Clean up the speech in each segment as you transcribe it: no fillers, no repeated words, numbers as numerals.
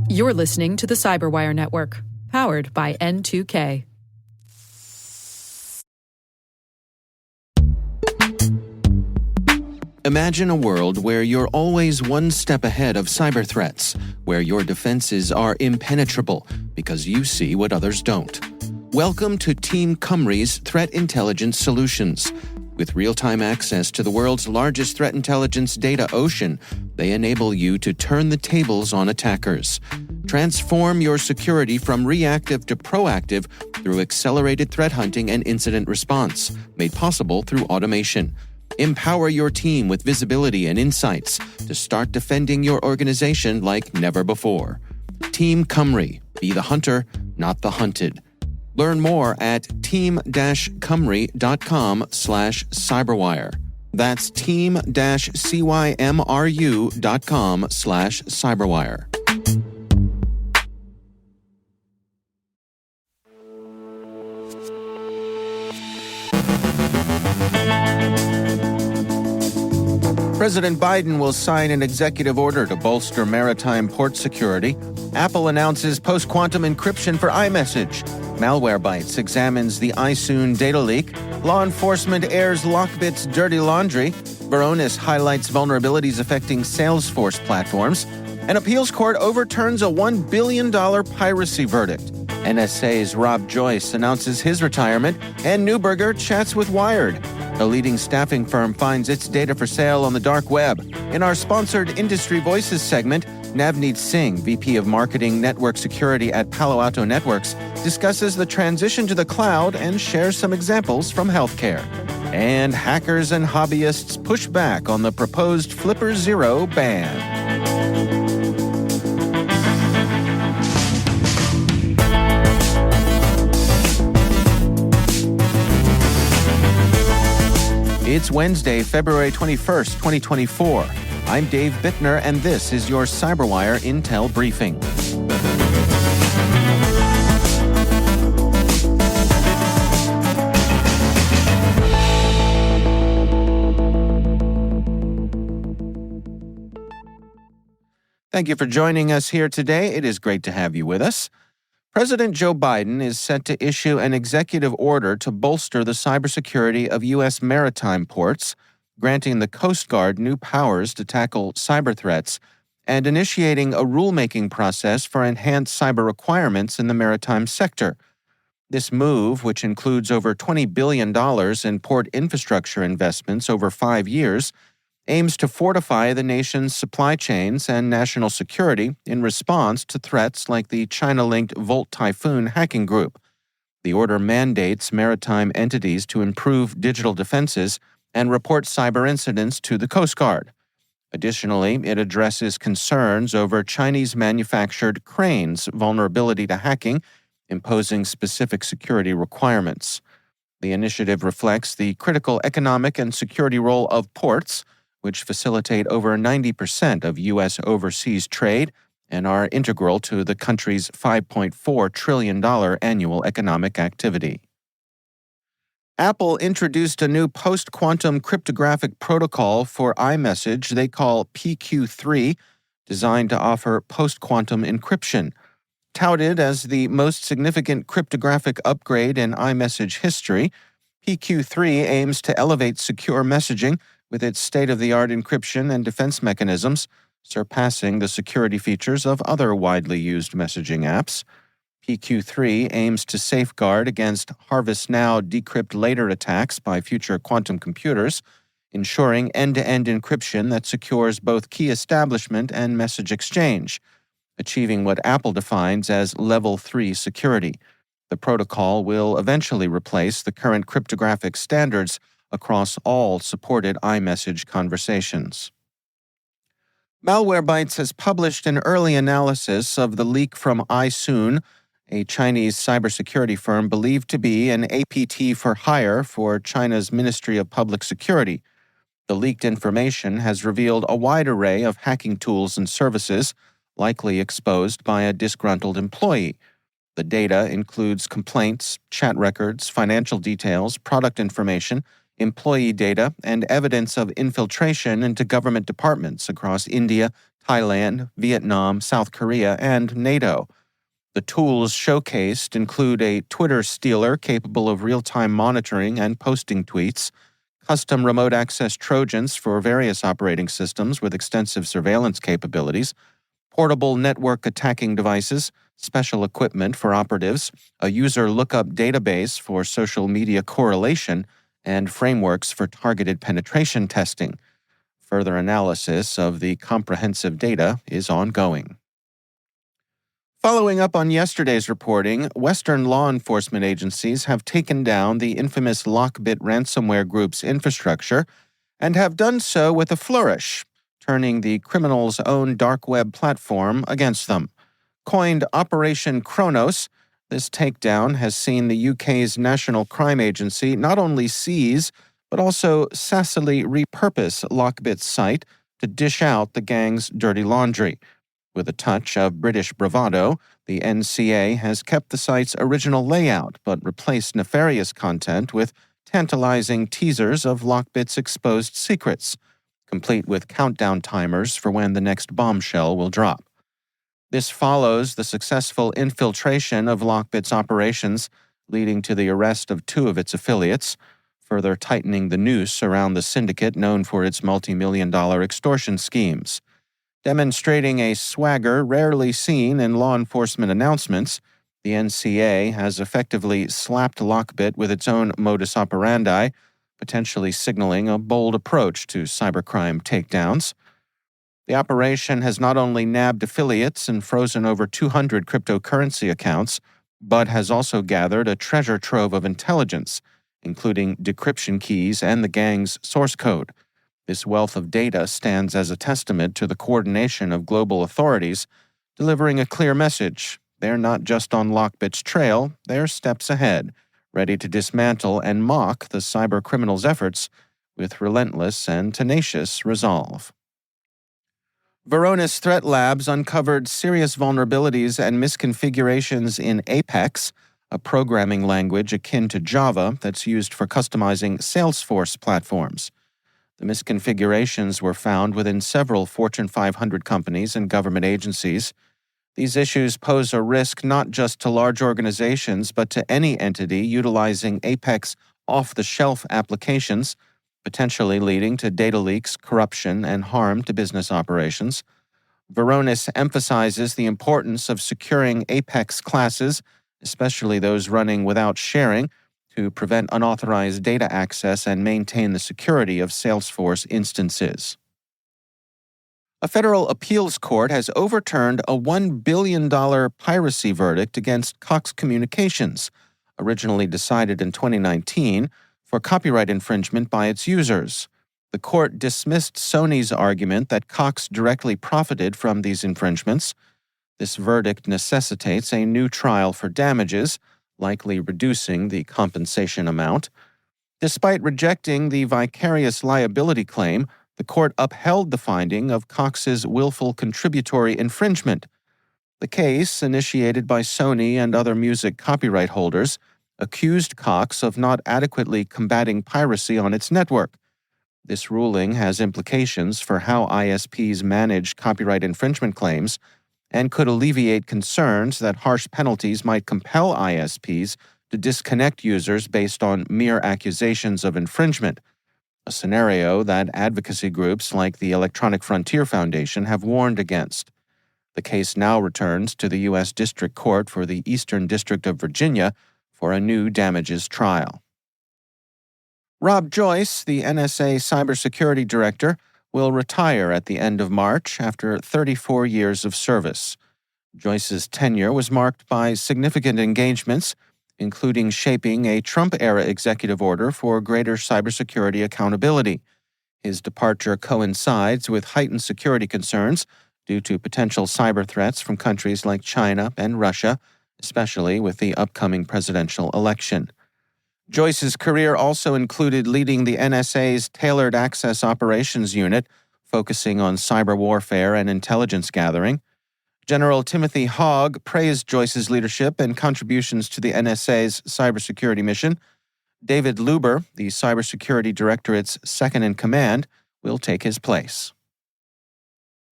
You're listening to the CyberWire Network, powered by N2K. Imagine a world where you're always one step ahead of cyber threats, where your defenses are impenetrable because you see what others don't. Welcome to Team Cymru's Threat Intelligence Solutions. With real-time access to the world's largest threat intelligence data ocean, they enable you to turn the tables on attackers. Transform your security from reactive to proactive through accelerated threat hunting and incident response, made possible through automation. Empower your team with visibility and insights to start defending your organization like never before. Team Cymru. Be the hunter, not the hunted. Learn more at team-cymru.com/cyberwire. That's team-cymru.com/cyberwire. President Biden will sign an executive order to bolster maritime port security. Apple announces post-quantum encryption for iMessage. Malwarebytes examines the iSoon data leak. Law enforcement airs Lockbit's dirty laundry. Varonis highlights vulnerabilities affecting Salesforce platforms. An appeals court overturns a $1 billion piracy verdict. NSA's Rob Joyce announces his retirement. And Neuberger chats with Wired. A leading staffing firm finds its data for sale on the dark web. In our sponsored Industry Voices segment, Navneet Singh, VP of Marketing Network Security at Palo Alto Networks, discusses the transition to the cloud and shares some examples from healthcare. And hackers and hobbyists push back on the proposed Flipper Zero ban. It's Wednesday, February 21st, 2024. I'm Dave Bittner, and this is your CyberWire Intel Briefing. Thank you for joining us here today. It is great to have you with us. President Joe Biden is set to issue an executive order to bolster the cybersecurity of U.S. maritime ports, granting the Coast Guard new powers to tackle cyber threats, and initiating a rulemaking process for enhanced cyber requirements in the maritime sector. This move, which includes over $20 billion in port infrastructure investments over 5 years, aims to fortify the nation's supply chains and national security in response to threats like the China-linked Volt Typhoon hacking group. The order mandates maritime entities to improve digital defenses and report cyber incidents to the Coast Guard. Additionally, it addresses concerns over Chinese-manufactured cranes' vulnerability to hacking, imposing specific security requirements. The initiative reflects the critical economic and security role of ports, which facilitate over 90% of U.S. overseas trade and are integral to the country's $5.4 trillion annual economic activity. Apple introduced a new post-quantum cryptographic protocol for iMessage they call PQ3, designed to offer post-quantum encryption. Touted as the most significant cryptographic upgrade in iMessage history, PQ3 aims to elevate secure messaging with its state-of-the-art encryption and defense mechanisms, surpassing the security features of other widely used messaging apps. PQ3 aims to safeguard against harvest now, decrypt later attacks by future quantum computers, ensuring end-to-end encryption that secures both key establishment and message exchange, achieving what Apple defines as Level 3 security. The protocol will eventually replace the current cryptographic standards across all supported iMessage conversations. Malwarebytes has published an early analysis of the leak from iSoon, a Chinese cybersecurity firm believed to be an APT for hire for China's Ministry of Public Security. The leaked information has revealed a wide array of hacking tools and services, likely exposed by a disgruntled employee. The data includes complaints, chat records, financial details, product information, employee data, and evidence of infiltration into government departments across India, Thailand, Vietnam, South Korea, and NATO. The tools showcased include a Twitter stealer capable of real-time monitoring and posting tweets, custom remote access Trojans for various operating systems with extensive surveillance capabilities, portable network attacking devices, special equipment for operatives, a user lookup database for social media correlation, and frameworks for targeted penetration testing. Further analysis of the comprehensive data is ongoing. Following up on yesterday's reporting, Western law enforcement agencies have taken down the infamous Lockbit ransomware group's infrastructure and have done so with a flourish, turning the criminals' own dark web platform against them. Coined Operation Kronos, this takedown has seen the UK's National Crime Agency not only seize, but also sassily repurpose Lockbit's site to dish out the gang's dirty laundry. With a touch of British bravado, the NCA has kept the site's original layout but replaced nefarious content with tantalizing teasers of Lockbit's exposed secrets, complete with countdown timers for when the next bombshell will drop. This follows the successful infiltration of Lockbit's operations, leading to the arrest of 2 of its affiliates, further tightening the noose around the syndicate known for its multi-million-dollar extortion schemes. Demonstrating a swagger rarely seen in law enforcement announcements, the NCA has effectively slapped Lockbit with its own modus operandi, potentially signaling a bold approach to cybercrime takedowns. The operation has not only nabbed affiliates and frozen over 200 cryptocurrency accounts, but has also gathered a treasure trove of intelligence, including decryption keys and the gang's source code. This wealth of data stands as a testament to the coordination of global authorities, delivering a clear message. They're not just on Lockbit's trail, they're steps ahead, ready to dismantle and mock the cyber criminals' efforts with relentless and tenacious resolve. Varonis Threat Labs uncovered serious vulnerabilities and misconfigurations in Apex, a programming language akin to Java that's used for customizing Salesforce platforms. The misconfigurations were found within several Fortune 500 companies and government agencies. These issues pose a risk not just to large organizations, but to any entity utilizing Apex off-the-shelf applications, potentially leading to data leaks, corruption, and harm to business operations. Varonis emphasizes the importance of securing Apex classes, especially those running without sharing, to prevent unauthorized data access and maintain the security of Salesforce instances. A federal appeals court has overturned a $1 billion piracy verdict against Cox Communications, originally decided in 2019, for copyright infringement by its users. The court dismissed Sony's argument that Cox directly profited from these infringements. This verdict necessitates a new trial for damages, likely reducing the compensation amount. Despite rejecting the vicarious liability claim, the court upheld the finding of Cox's willful contributory infringement. The case, initiated by Sony and other music copyright holders, accused Cox of not adequately combating piracy on its network. This ruling has implications for how ISPs manage copyright infringement claims and could alleviate concerns that harsh penalties might compel ISPs to disconnect users based on mere accusations of infringement, a scenario that advocacy groups like the Electronic Frontier Foundation have warned against. The case now returns to the U.S. District Court for the Eastern District of Virginia for a new damages trial. Rob Joyce, the NSA cybersecurity director, will retire at the end of March after 34 years of service. Joyce's tenure was marked by significant engagements, including shaping a Trump-era executive order for greater cybersecurity accountability. His departure coincides with heightened security concerns due to potential cyber threats from countries like China and Russia, especially with the upcoming presidential election. Joyce's career also included leading the NSA's Tailored Access Operations Unit, focusing on cyber warfare and intelligence gathering. General Timothy Hogg praised Joyce's leadership and contributions to the NSA's cybersecurity mission. David Luber, the Cybersecurity Directorate's second-in-command, will take his place.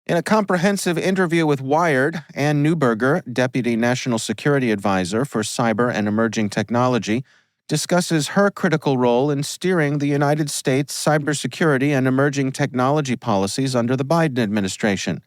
In a comprehensive interview with Wired, Ann Neuberger, Deputy National Security Advisor for Cyber and Emerging Technology, discusses her critical role in steering the United States cybersecurity and emerging technology policies under the Biden administration.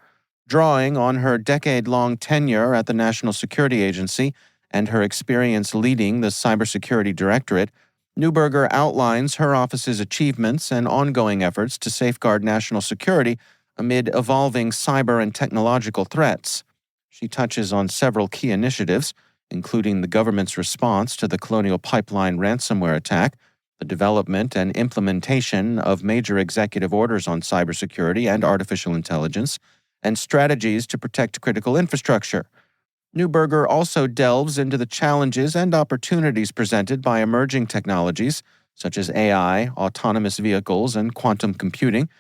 Drawing on her decade-long tenure at the National Security Agency and her experience leading the Cybersecurity Directorate, Neuberger outlines her office's achievements and ongoing efforts to safeguard national security amid evolving cyber and technological threats. She touches on several key initiatives, including the government's response to the Colonial Pipeline ransomware attack, the development and implementation of major executive orders on cybersecurity and artificial intelligence, and strategies to protect critical infrastructure. Neuberger also delves into the challenges and opportunities presented by emerging technologies, such as AI, autonomous vehicles, and quantum computing,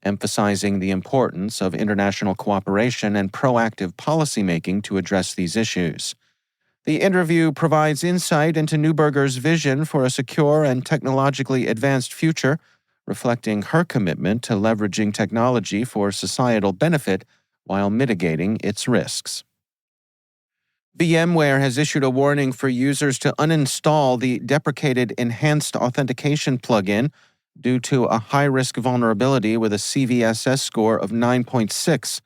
emphasizing the importance of international cooperation and proactive policymaking to address these issues. The interview provides insight into Neuberger's vision for a secure and technologically advanced future, reflecting her commitment to leveraging technology for societal benefit while mitigating its risks. VMware has issued a warning for users to uninstall the deprecated Enhanced Authentication plugin due to a high-risk vulnerability with a CVSS score of 9.6.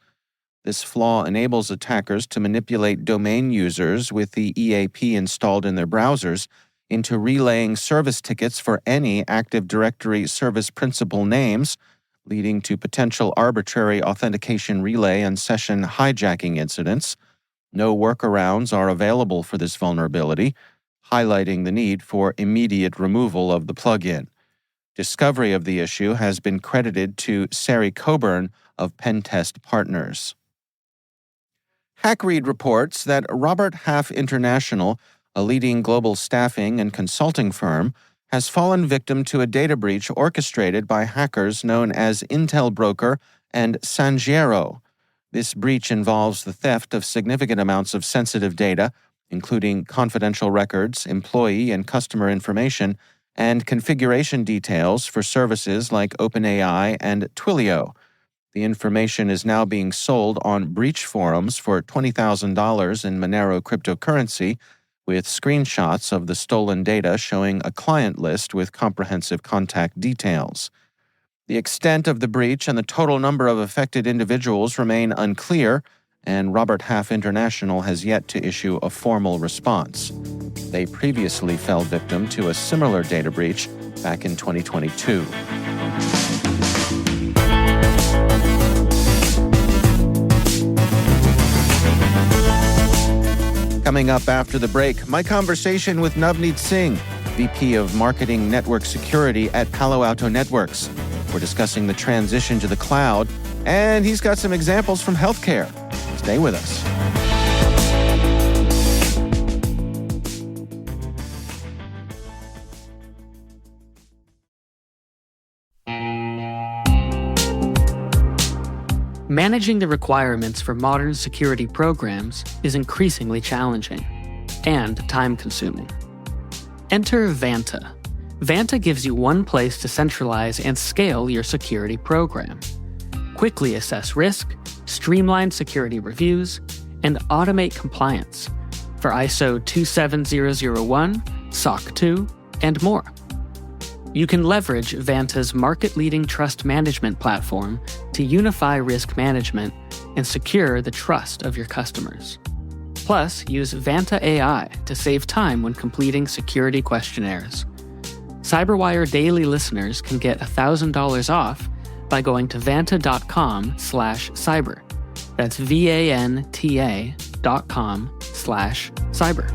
This flaw enables attackers to manipulate domain users with the EAP installed in their browsers into relaying service tickets for any Active Directory service principal names, leading to potential arbitrary authentication relay and session hijacking incidents. No workarounds are available for this vulnerability, highlighting the need for immediate removal of the plugin. Discovery of the issue has been credited to Sari Coburn of Pentest Partners. HackRead reports that Robert Half International, a leading global staffing and consulting firm, has fallen victim to a data breach orchestrated by hackers known as Intel Broker and Sangiero. This breach involves the theft of significant amounts of sensitive data, including confidential records, employee and customer information, and configuration details for services like OpenAI and Twilio. The information is now being sold on breach forums for $20,000 in Monero cryptocurrency, with screenshots of the stolen data showing a client list with comprehensive contact details. The extent of the breach and the total number of affected individuals remain unclear, and Robert Half International has yet to issue a formal response. They previously fell victim to a similar data breach back in 2022. Coming up after the break, my conversation with Navneet Singh, VP of Marketing Network Security at Palo Alto Networks. We're discussing the transition to the cloud, and he's got some examples from healthcare. Stay with us. Managing the requirements for modern security programs is increasingly challenging and time-consuming. Enter Vanta. Vanta gives you one place to centralize and scale your security program. Quickly assess risk, streamline security reviews, and automate compliance for ISO 27001, SOC 2, and more. You can leverage Vanta's market-leading trust management platform to unify risk management and secure the trust of your customers. Plus, use Vanta AI to save time when completing security questionnaires. CyberWire Daily listeners can get $1,000 off by going to vanta.com/cyber. That's VANTA.com/cyber.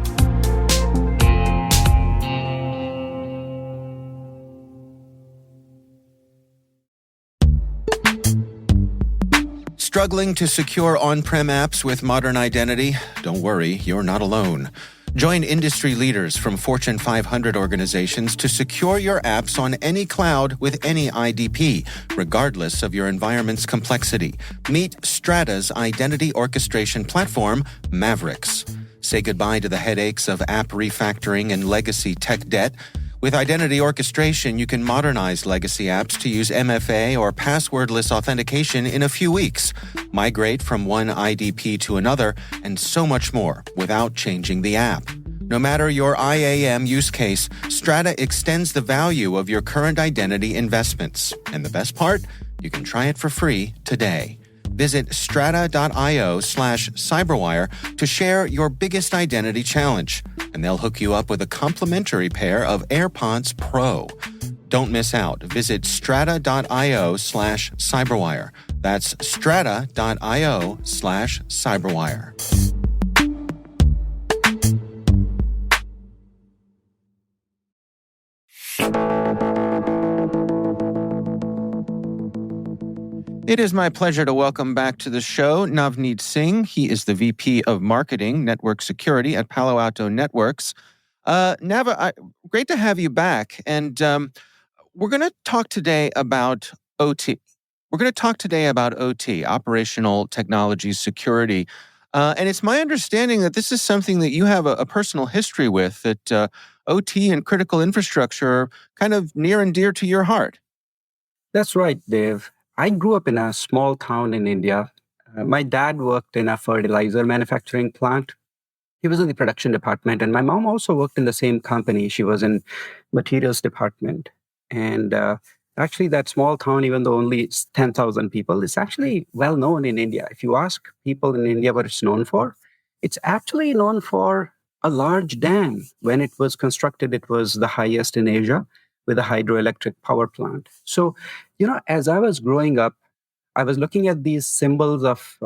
Struggling to secure on-prem apps with modern identity? Don't worry, you're not alone. Join industry leaders from Fortune 500 organizations to secure your apps on any cloud with any IDP, regardless of your environment's complexity. Meet Strata's identity orchestration platform, Mavericks. Say goodbye to the headaches of app refactoring and legacy tech debt. With identity orchestration, you can modernize legacy apps to use MFA or passwordless authentication in a few weeks, migrate from one IDP to another, and so much more without changing the app. No matter your IAM use case, Strata extends the value of your current identity investments. And the best part? You can try it for free today. Visit strata.io/cyberwire to share your biggest identity challenge, and they'll hook you up with a complimentary pair of AirPods Pro. Don't miss out. Visit strata.io/cyberwire. That's strata.io/cyberwire. It is my pleasure to welcome back to the show Navneet Singh. He is the VP of Marketing, Network Security at Palo Alto Networks. Great to have you back. And we're going to talk today about OT. Operational Technology Security. And it's my understanding that this is something that you have a personal history with, that OT and critical infrastructure are kind of near and dear to your heart. That's right, Dave. I grew up in a small town in India. My dad worked in a fertilizer manufacturing plant. He was in the production department, and my mom also worked in the same company. She was in materials department. And actually, that small town, even though only 10,000 people, is actually well known in India. If you ask people in India what it's known for, it's actually known for a large dam. When it was constructed, it was the highest in Asia, with a hydroelectric power plant. So, as I was growing up, I was looking at these symbols of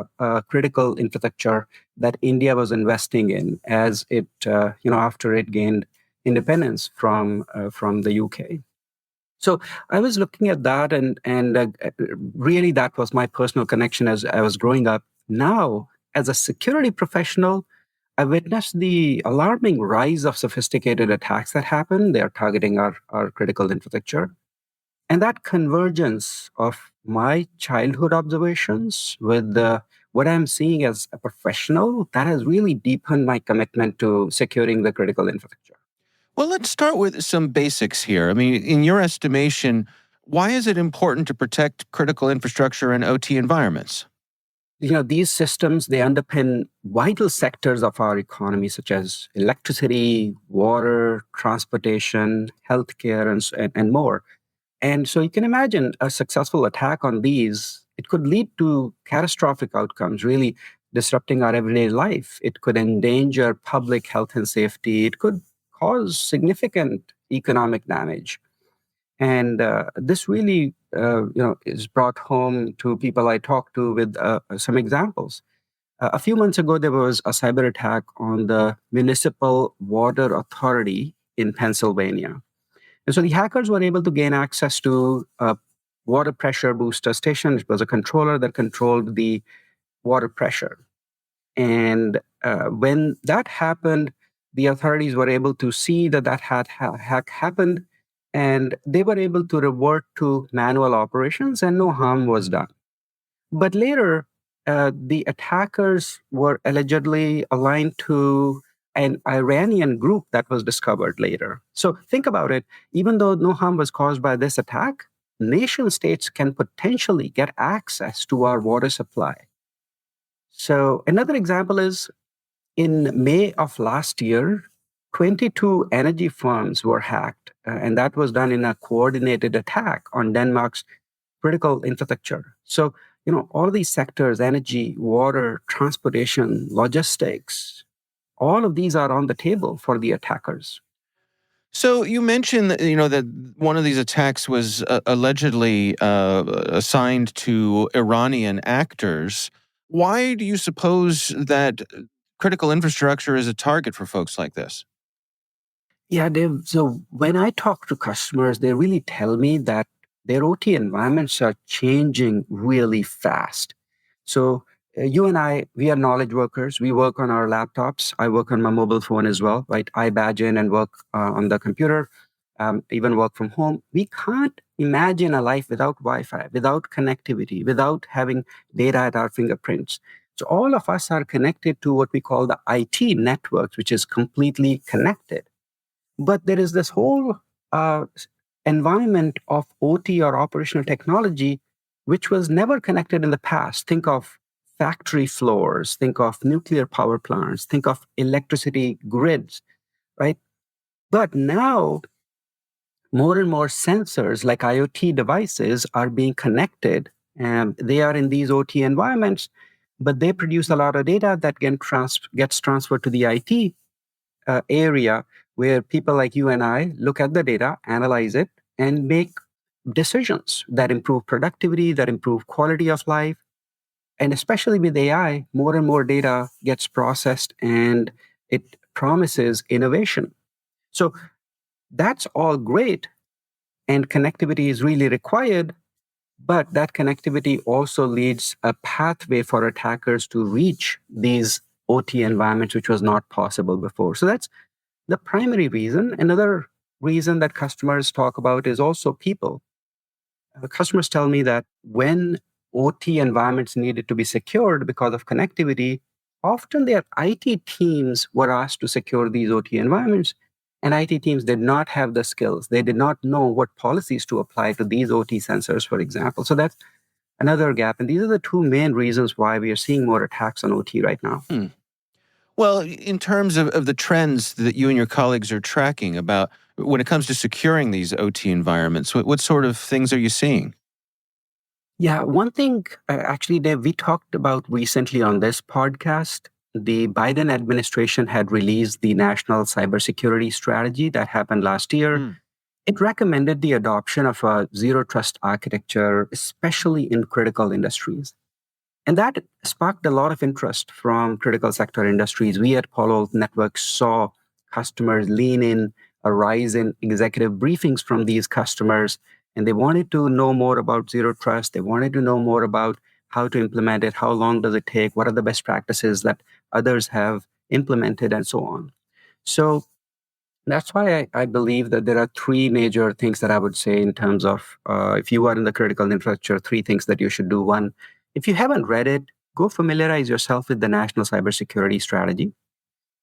critical infrastructure that India was investing in as it, after it gained independence from the UK. So I was looking at that, and really that was my personal connection as I was growing up. Now, as a security professional, I witnessed the alarming rise of sophisticated attacks that happen. They are targeting our critical infrastructure. And that convergence of my childhood observations with what I'm seeing as a professional, that has really deepened my commitment to securing the critical infrastructure. Well, let's start with some basics here. I mean, in your estimation, why is it important to protect critical infrastructure in OT environments? These systems, they underpin vital sectors of our economy, such as electricity, water, transportation, healthcare, and more. And so you can imagine a successful attack on these, it could lead to catastrophic outcomes, really disrupting our everyday life. It could endanger public health and safety. It could cause significant economic damage. And this really, is brought home to people I talk to with some examples. A few months ago, there was a cyber attack on the Municipal Water Authority in Pennsylvania. And so the hackers were able to gain access to a water pressure booster station. It was a controller that controlled the water pressure. And when that happened, the authorities were able to see that hack happened, and they were able to revert to manual operations, and no harm was done. But later, the attackers were allegedly aligned to an Iranian group that was discovered later. So think about it. Even though no harm was caused by this attack, nation states can potentially get access to our water supply. So another example is in May of last year, 22 energy firms were hacked, and that was done in a coordinated attack on Denmark's critical infrastructure. So, all these sectors, energy, water, transportation, logistics, all of these are on the table for the attackers. So you mentioned that, that one of these attacks was allegedly assigned to Iranian actors. Why do you suppose that critical infrastructure is a target for folks like this? Yeah, Dave. So when I talk to customers, they really tell me that their OT environments are changing really fast. So you and I, we are knowledge workers. We work on our laptops. I work on my mobile phone as well, right? I badge in and work on the computer, even work from home. We can't imagine a life without Wi-Fi, without connectivity, without having data at our fingerprints. So all of us are connected to what we call the IT networks, which is completely connected. But there is this whole environment of OT or operational technology, which was never connected in the past. Think of factory floors, think of nuclear power plants, think of electricity grids, right? But now, more and more sensors like IoT devices are being connected, and they are in these OT environments, but they produce a lot of data that gets transferred to the IT area, where people like you and I look at the data, analyze it, and make decisions that improve productivity, that improve quality of life. And especially with AI, more and more data gets processed and it promises innovation. So that's all great. And connectivity is really required. But that connectivity also leads a pathway for attackers to reach these OT environments, which was not possible before. So that's the primary reason. Another reason that customers talk about is also people. Customers tell me that when OT environments needed to be secured because of connectivity, often their IT teams were asked to secure these OT environments, and IT teams did not have the skills. They did not know what policies to apply to these OT sensors, for example. So that's another gap. And these are the two main reasons why we are seeing more attacks on OT right now. Well, in terms of the trends that you and your colleagues are tracking about when it comes to securing these OT environments, what sort of things are you seeing? Yeah, one thing actually, Dave, we talked about recently on this podcast. The Biden administration had released the National Cybersecurity Strategy that happened last year. It recommended the adoption of a zero trust architecture, especially in critical industries. And that sparked a lot of interest from critical sector industries. We at Palo Alto Networks saw customers lean in, a rise in executive briefings from these customers, and they wanted to know more about zero trust. They wanted to know more about how to implement it, how long does it take, what are the best practices that others have implemented, and so on. So that's why I believe that there are three major things that I would say in terms of if you are in the critical infrastructure, three things that you should do. One, if you haven't read it, go familiarize yourself with the National Cybersecurity Strategy.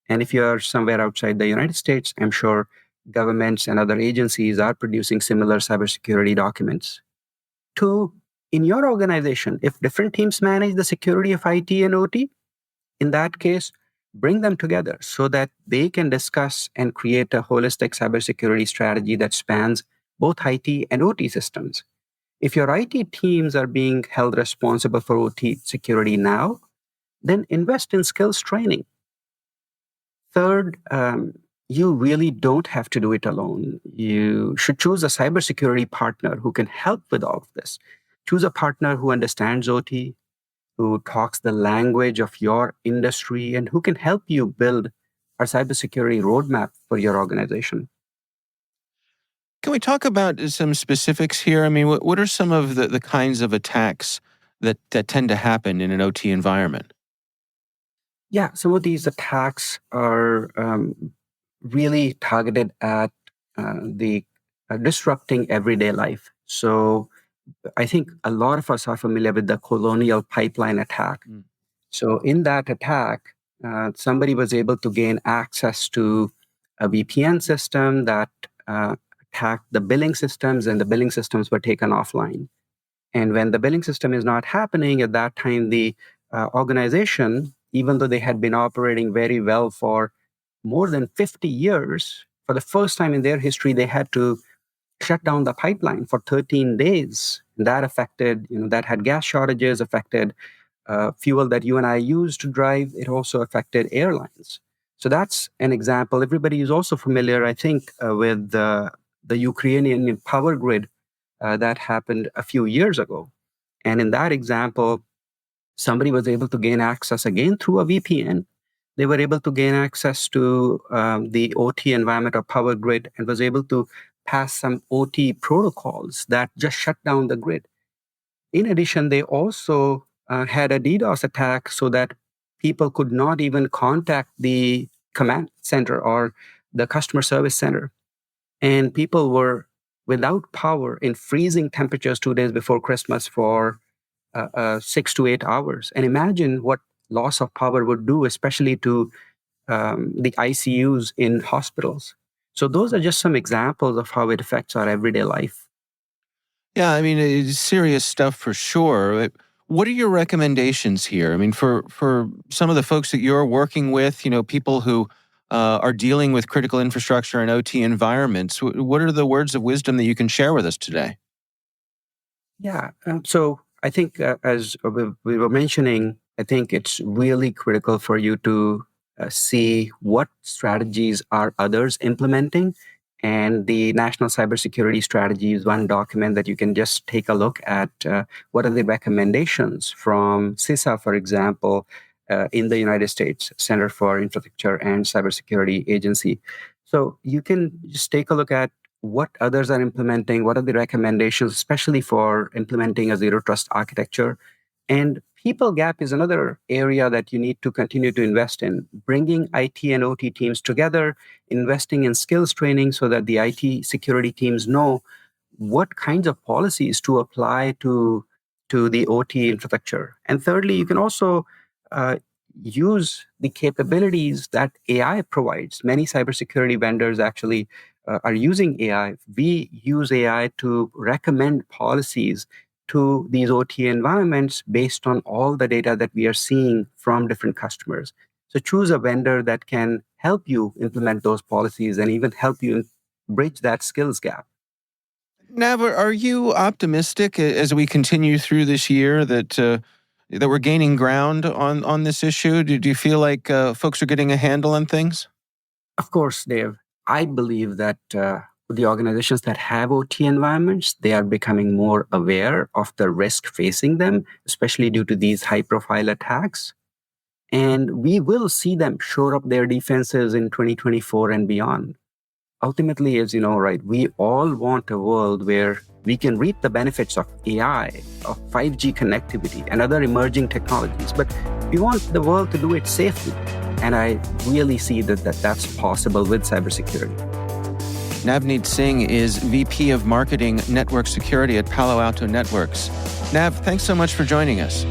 And if you're somewhere outside the United States, I'm sure governments and other agencies are producing similar cybersecurity documents. Two, in your organization, if different teams manage the security of IT and OT, in that case, bring them together so that they can discuss and create a holistic cybersecurity strategy that spans both IT and OT systems. If your IT teams are being held responsible for OT security now, then invest in skills training. Third, you really don't have to do it alone. You should choose a cybersecurity partner who can help with all of this. Choose a partner who understands OT, who talks the language of your industry, and who can help you build a cybersecurity roadmap for your organization. Can we talk about some specifics here? I mean, what are some of the kinds of attacks that tend to happen in an OT environment? Yeah, some of these attacks are really targeted at the disrupting everyday life. So I think a lot of us are familiar with the Colonial Pipeline attack. So in that attack, somebody was able to gain access to a VPN system that attacked the billing systems, and the billing systems were taken offline. And when the billing system is not happening, at that time, the organization, even though they had been operating very well for more than 50 years, for the first time in their history, they had to shut down the pipeline for 13 days. That affected, that had gas shortages, affected fuel that you and I use to drive. It also affected airlines. So that's an example. Everybody is also familiar, I think, with the Ukrainian power grid that happened a few years ago. And in that example, somebody was able to gain access again through a VPN. They were able to gain access to the OT environment or power grid and was able to pass some OT protocols that just shut down the grid. In addition, they also had a DDoS attack so that people could not even contact the command center or the customer service center. And people were without power in freezing temperatures 2 days before Christmas for 6 to 8 hours. And imagine what loss of power would do, especially to the ICUs in hospitals. So those are just some examples of how it affects our everyday life. Yeah, I mean, it's serious stuff for sure. What are your recommendations here? I mean, for some of the folks that you're working with, people who are dealing with critical infrastructure and OT environments, what are the words of wisdom that you can share with us today? Yeah. So I think, as we were mentioning, I think it's really critical for you to see what strategies are others implementing. And the National Cybersecurity Strategy is one document that you can just take a look at. What are the recommendations from CISA, for example, in the United States, Center for Infrastructure and Cybersecurity Agency. So you can just take a look at what others are implementing, what are the recommendations, especially for implementing a zero trust architecture. And people gap is another area that you need to continue to invest in, bringing IT and OT teams together, investing in skills training so that the IT security teams know what kinds of policies to apply to the OT infrastructure. And thirdly, you can also uh, use the capabilities that AI provides. Many cybersecurity vendors actually are using AI. We use AI to recommend policies to these OT environments based on all the data that we are seeing from different customers. So choose a vendor that can help you implement those policies and even help you bridge that skills gap. Nav, are you optimistic as we continue through this year that we're gaining ground on this issue? Do you feel like folks are getting a handle on things? Of course, Dave. I believe that the organizations that have OT environments, they are becoming more aware of the risk facing them, especially due to these high-profile attacks. And we will see them shore up their defenses in 2024 and beyond. Ultimately, as you know, right, we all want a world where we can reap the benefits of AI, of 5G connectivity, and other emerging technologies. But we want the world to do it safely. And I really see that's possible with cybersecurity. Navneet Singh is VP of Marketing Network Security at Palo Alto Networks. Nav, thanks so much for joining us.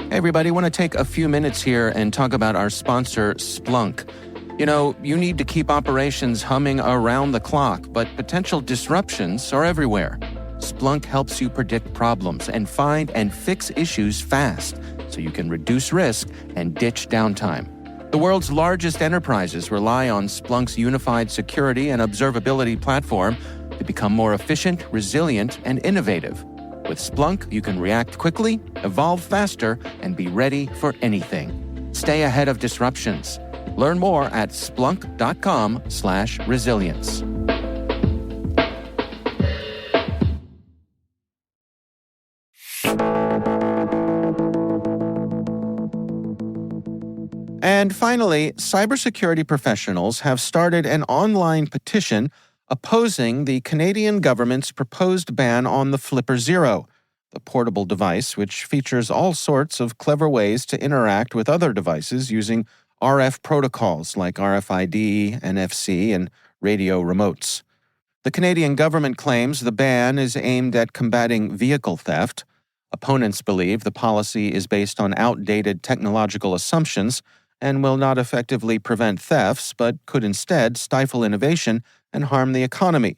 Hey everybody, I want to take a few minutes here and talk about our sponsor, Splunk. You need to keep operations humming around the clock, but potential disruptions are everywhere. Splunk helps you predict problems and find and fix issues fast so you can reduce risk and ditch downtime. The world's largest enterprises rely on Splunk's unified security and observability platform to become more efficient, resilient, and innovative. With Splunk, you can react quickly, evolve faster, and be ready for anything. Stay ahead of disruptions. Learn more at splunk.com/resilience. And finally, cybersecurity professionals have started an online petition opposing the Canadian government's proposed ban on the Flipper Zero, the portable device which features all sorts of clever ways to interact with other devices using RF protocols like RFID, NFC, and radio remotes. The Canadian government claims the ban is aimed at combating vehicle theft. Opponents believe the policy is based on outdated technological assumptions and will not effectively prevent thefts, but could instead stifle innovation and harm the economy.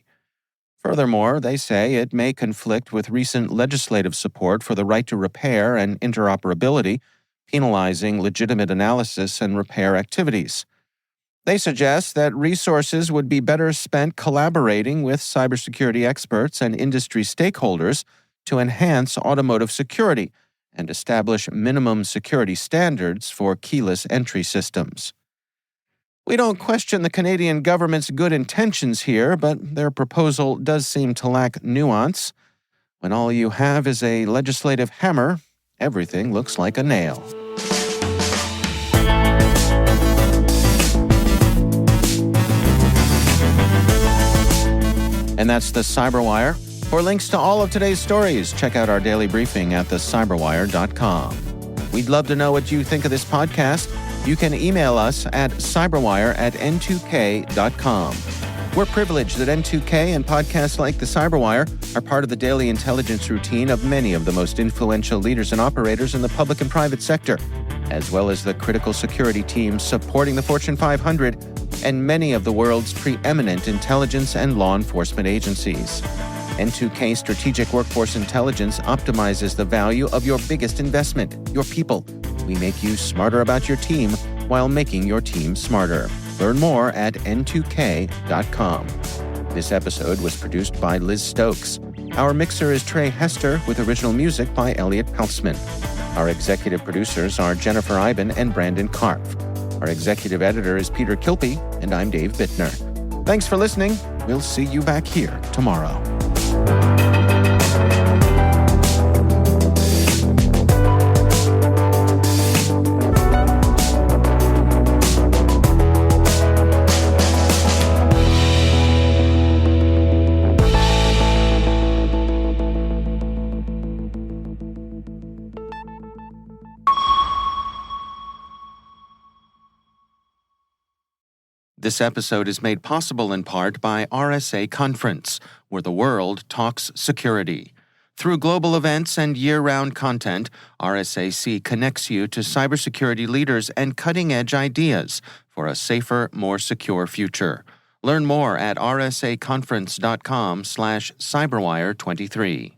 Furthermore, they say it may conflict with recent legislative support for the right to repair and interoperability, penalizing legitimate analysis and repair activities. They suggest that resources would be better spent collaborating with cybersecurity experts and industry stakeholders to enhance automotive security and establish minimum security standards for keyless entry systems. We don't question the Canadian government's good intentions here, but their proposal does seem to lack nuance. When all you have is a legislative hammer, everything looks like a nail. And that's the CyberWire. For links to all of today's stories, check out our daily briefing at thecyberwire.com. We'd love to know what you think of this podcast. You can email us at cyberwire@n2k.com. We're privileged that N2K and podcasts like the CyberWire are part of the daily intelligence routine of many of the most influential leaders and operators in the public and private sector, as well as the critical security teams supporting the Fortune 500 and many of the world's preeminent intelligence and law enforcement agencies. N2K Strategic Workforce Intelligence optimizes the value of your biggest investment, your people. We make you smarter about your team while making your team smarter. Learn more at n2k.com. This episode was produced by Liz Stokes. Our mixer is Trey Hester with original music by Elliot Peltzman. Our executive producers are Jennifer Iben and Brandon Karpf. Our executive editor is Peter Kilpie, and I'm Dave Bittner. Thanks for listening. We'll see you back here tomorrow. This episode is made possible in part by RSA Conference, where the world talks security. Through global events and year-round content, RSAC connects you to cybersecurity leaders and cutting-edge ideas for a safer, more secure future. Learn more at rsaconference.com/cyberwire23.